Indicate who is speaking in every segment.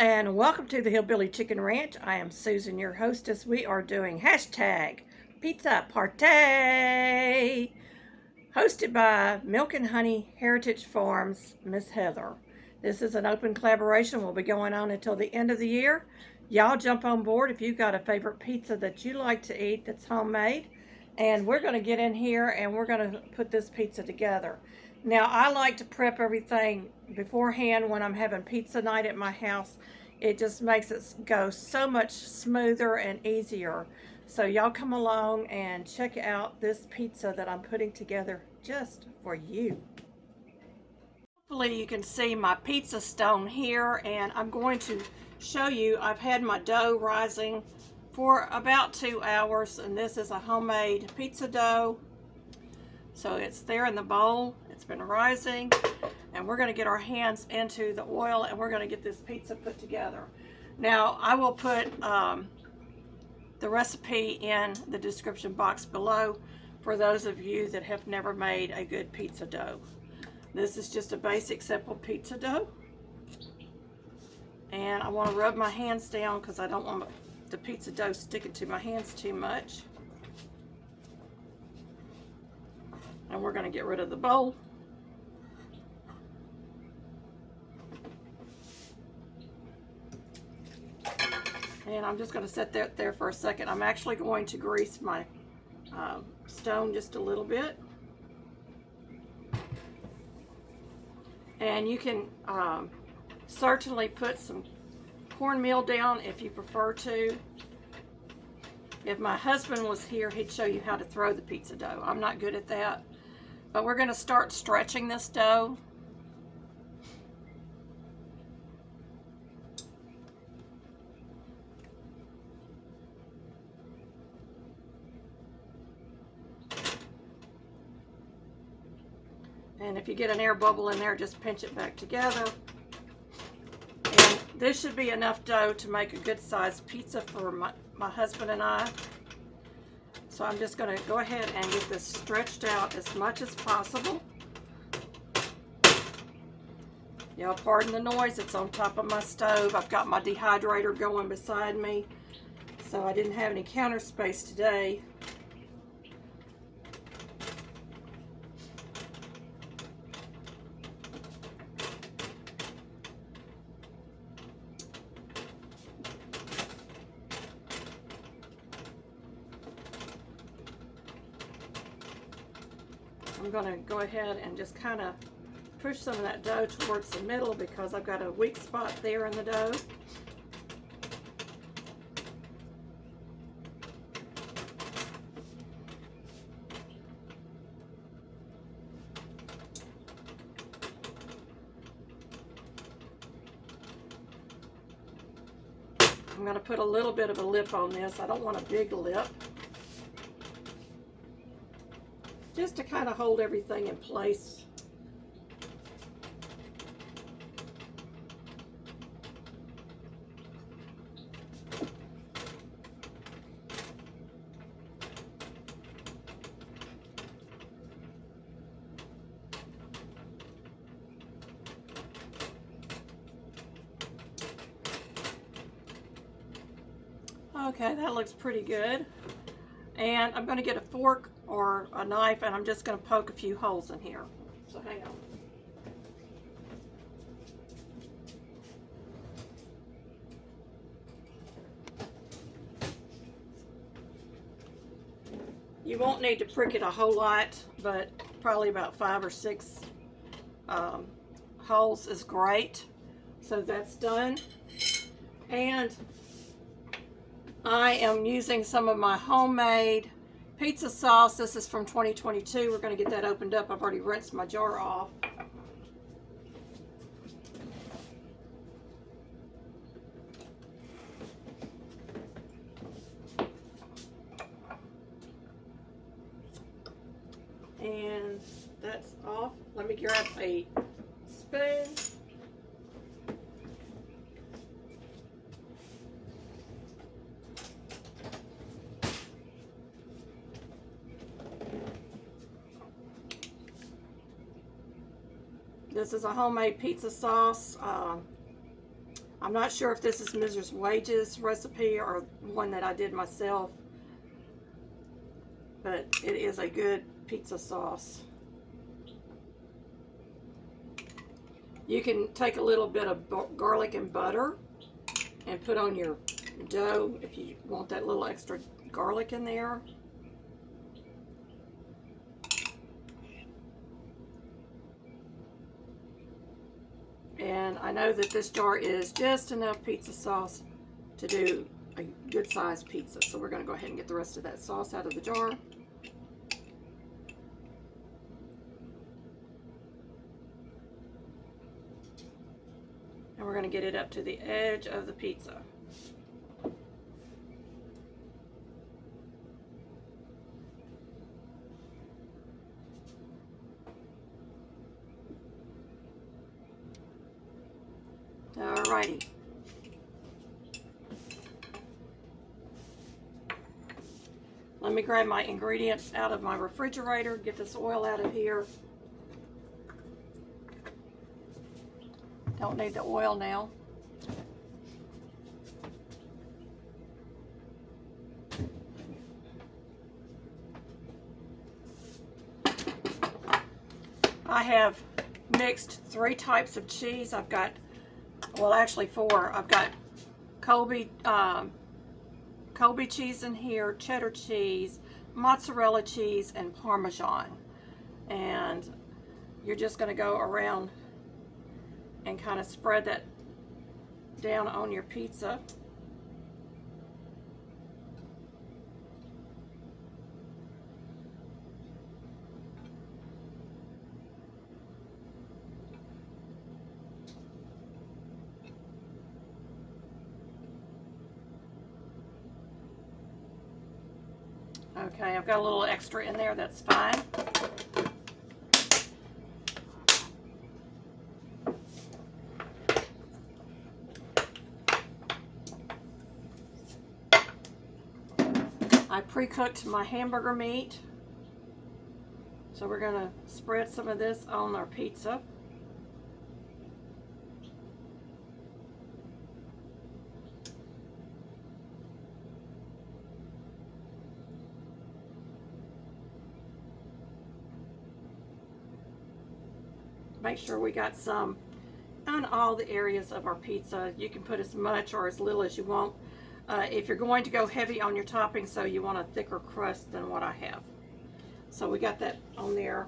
Speaker 1: and welcome to the Hillbilly Chicken Ranch. I am Susan, your hostess. We are doing hashtag Pizza Partaay, hosted by Milk and Honey Heritage Farms, Miss Heather. This is an open collaboration. Will be going on until the end of the year. Y'all jump on board if you've got a favorite pizza that you like to eat that's homemade. And we're going to get in here and we're going to put this pizza together. Now, I like to prep everything beforehand when I'm having pizza night at my house. It just makes it go so much smoother and easier. So y'all come along and check out this pizza that I'm putting together just for you. Hopefully you can see my pizza stone here, and I'm going to show you. I've had my dough rising for about 2 hours, and this is a homemade pizza dough. So it's there in the bowl. It's been rising, and we're going to get our hands into the oil and we're going to get this pizza put together. Now, I will put the recipe in the description box below for those of you that have never made a good pizza dough. This is just a basic, simple pizza dough. And I want to rub my hands down because I don't want the pizza dough sticking to my hands too much. And we're going to get rid of the bowl. And I'm just going to set that there for a second. I'm actually going to grease my stone just a little bit. And you can certainly put some cornmeal down if you prefer to. If my husband was here, he'd show you how to throw the pizza dough. I'm not good at that. But we're going to start stretching this dough. And if you get an air bubble in there, just pinch it back together. And this should be enough dough to make a good sized pizza for my husband and I. So I'm just going to go ahead and get this stretched out as much as possible. Y'all pardon the noise, it's on top of my stove. I've got my dehydrator going beside me, so I didn't have any counter space today. I'm going to go ahead and just kind of push some of that dough towards the middle because I've got a weak spot there in the dough. I'm going to put a little bit of a lip on this. I don't want a big lip. Just to kind of hold everything in place. Okay, that looks pretty good. And I'm going to get a fork or a knife and I'm just going to poke a few holes in here. So hang on. You won't need to prick it a whole lot, but probably about 5 or 6 holes is great. So that's done. And I am using some of my homemade pizza sauce. This is from 2022. We're going to get that opened up. I've already rinsed my jar off. And that's off. Let me grab a spoon. This is a homemade pizza sauce. I'm not sure if this is Mrs. Wage's recipe or one that I did myself, but it is a good pizza sauce. You can take a little bit of garlic and butter and put on your dough if you want that little extra garlic in there. And I know that this jar is just enough pizza sauce to do a good sized pizza. So we're going to go ahead and get the rest of that sauce out of the jar. And we're going to get it up to the edge of the pizza. Alrighty. Let me grab my ingredients out of my refrigerator, get this oil out of here. Don't need the oil now. I have mixed 3 types of cheese. I've got, well, actually 4. I've got Colby cheese in here, cheddar cheese, mozzarella cheese, and Parmesan. And you're just going to go around and kind of spread that down on your pizza. Okay, I've got a little extra in there, that's fine. I pre-cooked my hamburger meat. So we're going to spread some of this on our pizza. Make sure we got some on all the areas of our pizza. You can put as much or as little as you want. If you're going to go heavy on your toppings, so you want a thicker crust than what I have. So we got that on there.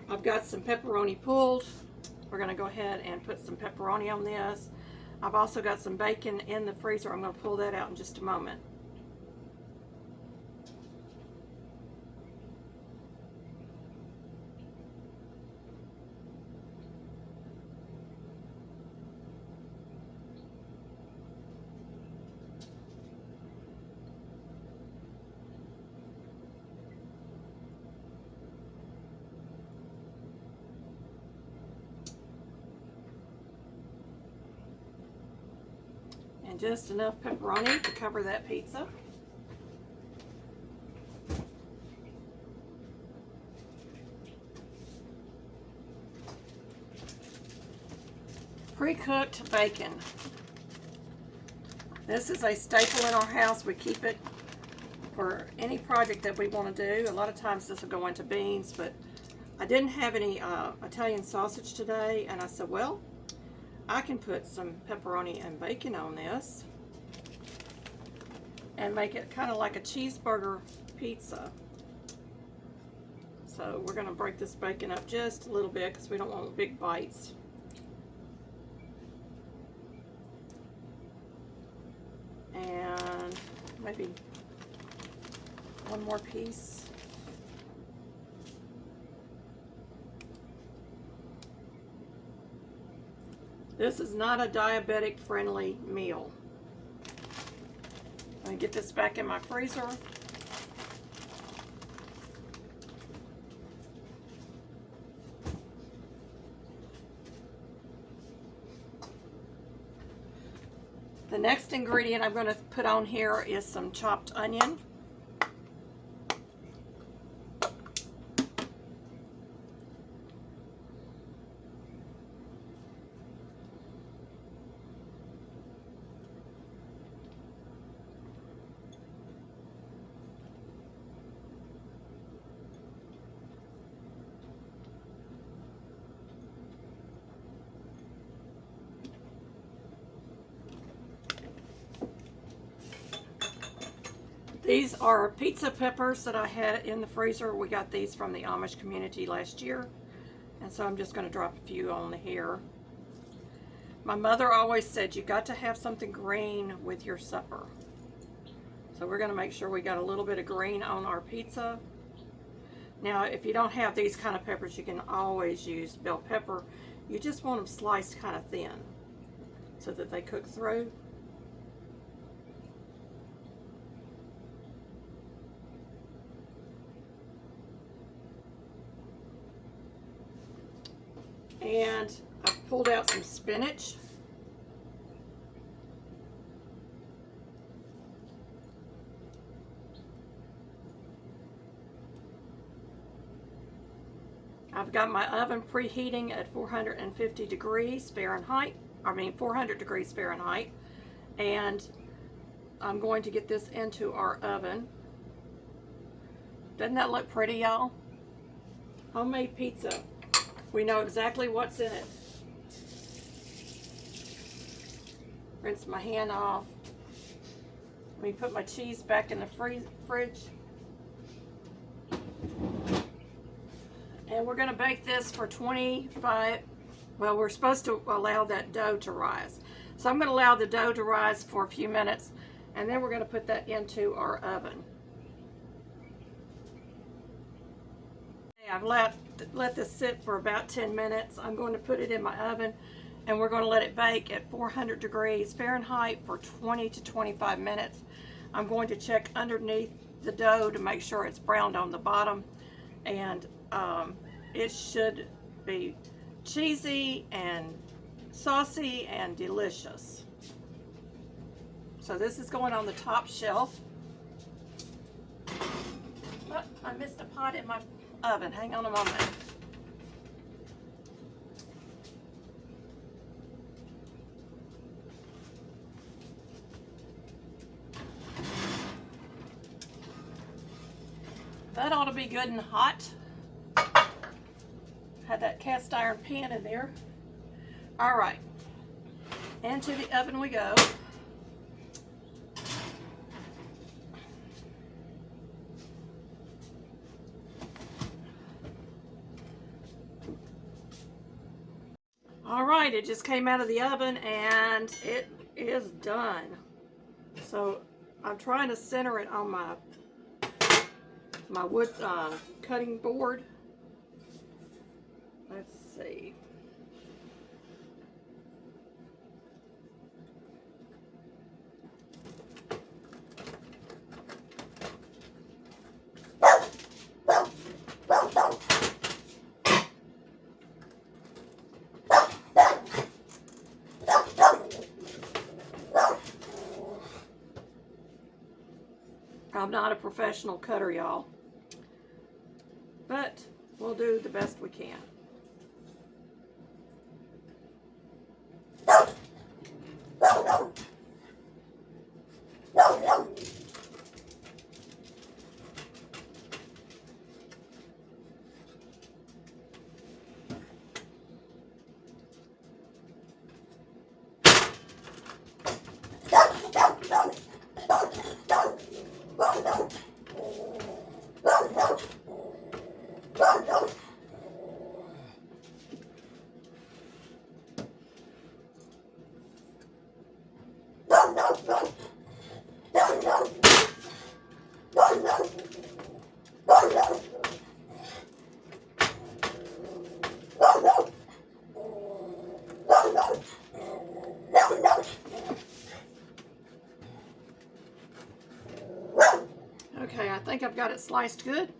Speaker 1: I've got some pepperoni pulled. We're going to go ahead and put some pepperoni on this. I've also got some bacon in the freezer. I'm going to pull that out in just a moment. And just enough pepperoni to cover that pizza. Pre-cooked bacon. This is a staple in our house. We keep it for any project that we want to do. A lot of times this will go into beans, but I didn't have any Italian sausage today, and I said, well, I can put some pepperoni and bacon on this and make it kind of like a cheeseburger pizza. So we're going to break this bacon up just a little bit because we don't want big bites. And maybe one more piece. This is not a diabetic friendly meal. Let me get this back in my freezer. The next ingredient I'm going to put on here is some chopped onion. These are pizza peppers that I had in the freezer. We got these from the Amish community last year. And so I'm just going to drop a few on here. My mother always said you got to have something green with your supper. So we're going to make sure we got a little bit of green on our pizza. Now, if you don't have these kind of peppers, you can always use bell pepper. You just want them sliced kind of thin so that they cook through. And I pulled out some spinach. I've got my oven preheating at 450 degrees Fahrenheit. 400 degrees Fahrenheit. And I'm going to get this into our oven. Doesn't that look pretty, y'all? Homemade pizza. We know exactly what's in it. Rinse my hand off. Let me put my cheese back in the fridge. And we're going to bake this for 25, well, we're supposed to allow that dough to rise. So I'm going to allow the dough to rise for a few minutes, and then we're going to put that into our oven. I've let this sit for about 10 minutes. I'm going to put it in my oven, and we're going to let it bake at 400 degrees Fahrenheit for 20 to 25 minutes. I'm going to check underneath the dough to make sure it's browned on the bottom, and it should be cheesy and saucy and delicious. So this is going on the top shelf. Oh, I missed a pot in my oven. Hang on a moment. That ought to be good and hot. Had that cast iron pan in there. All right, into the oven we go. All right, it just came out of the oven and it is done. So I'm trying to center it on my wood cutting board. Let's see. I'm not a professional cutter, y'all, but we'll do the best we can. Okay, I think I've got it sliced good.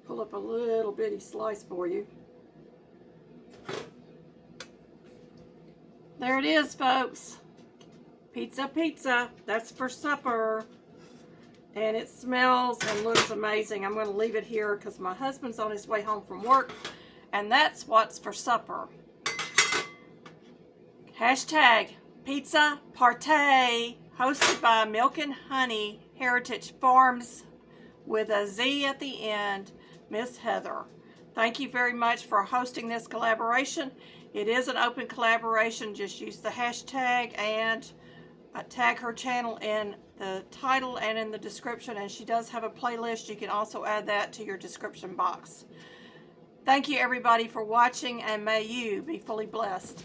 Speaker 1: Pull up a little bitty slice for you. There it is, folks. Pizza, pizza. That's for supper. And it smells and looks amazing. I'm going to leave it here because my husband's on his way home from work. And that's what's for supper. Hashtag Pizza Partaay, hosted by Milk and Honey Heritage Farms with a Z at the end, Miss Heather. Thank you very much for hosting this collaboration. It is an open collaboration. Just use the hashtag and tag her channel in the title and in the description, and she does have a playlist. You can also add that to your description box. Thank you everybody for watching, and may you be fully blessed.